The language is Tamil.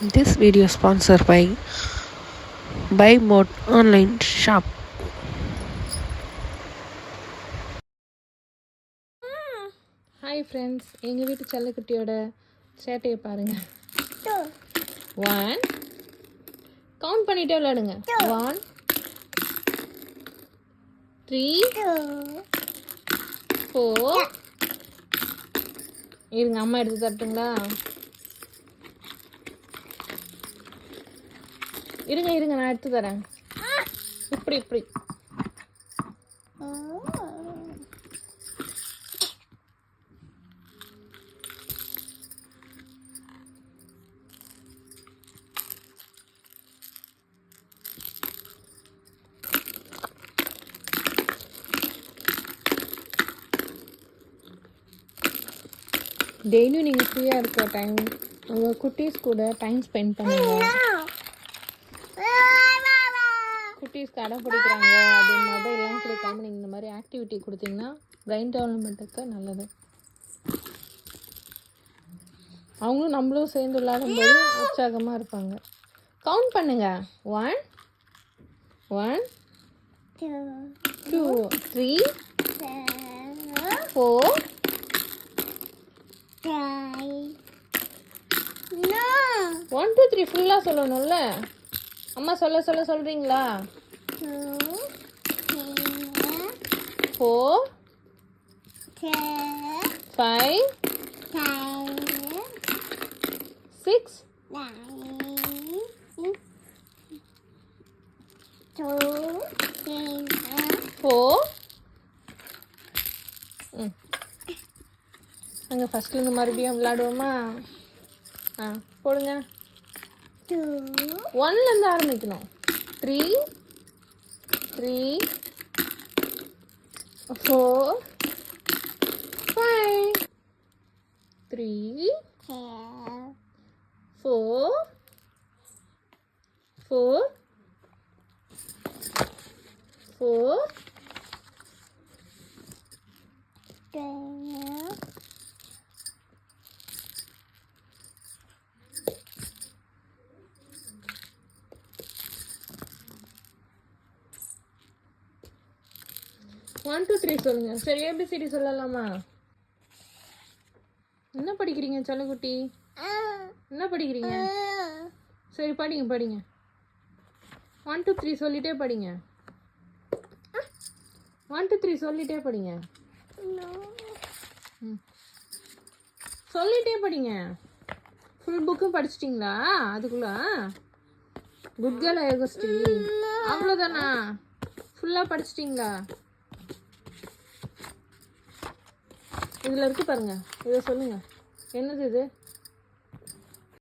This video sponsored by Buy Mode Online Shop. Hi friends, எங்கள் வீட்டு செல்லக்குட்டியோட சேட்டையை பாருங்கள். 1 கவுண்ட் பண்ணிட்டே விளையாடுங்க. 1 3 4 இருங்க, அம்மா எடுத்து தரட்டுங்களா? இருங்க நான் எடுத்து தரேன். இப்படி டெய்லியும் நீங்கள் ஃப்ரீயாக இருக்க டைம் உங்கள் குட்டீஸ் கூட டைம் ஸ்பெண்ட் பண்ணுங்க. குட்டீஸ்க்கு அடம் பிடிக்கிறாங்க அப்படின்னு மொபைல்லாம் கொடுக்காம நீங்கள் இந்த மாதிரி ஆக்டிவிட்டி கொடுத்தீங்கன்னா பிரெயின் டெவலப்மெண்ட்டுக்கு நல்லது. அவங்களும் நம்மளும் சேர்ந்து விளையாடும்போது உற்சாகமாக இருப்பாங்க. கவுண்ட் பண்ணுங்க. 1 2 3 4 1 2 3 ஃபுல்லாக சொல்லணும்ல. அம்மா சொல்கிறீங்களா? 4 5 6 4 அங்கே ஃபஸ்ட்லேருந்து மறுபடியும் விளையாடுவோமா? போடுங்க. 1லேருந்து ஆரம்பிக்கணும். 3 4 5 3 4 1 2 3 சொல்லுங்க. சரி, ஏபிசிடி சொல்லலாமா? என்ன படிக்கிறீங்க செல்லக்குட்டி? என்ன படிக்கிறீங்க? சரி, படிங்க 1 2 3 சொல்லிட்டே படிங்க. 1 2 3 சொல்லிட்டே படிங்க. சொல்லிட்டே படிங்க. ஃபுல் புக்கும் படிச்சிட்டிங்களா? அதுக்குள்ள குட் கேர்ள் ஆகஸ்டி. அவ்வளோதானா? ஃபுல்லாக படிச்சிட்டிங்களா? இதில் இருக்கு பாருங்க, இதை சொல்லுங்க. என்னது இது?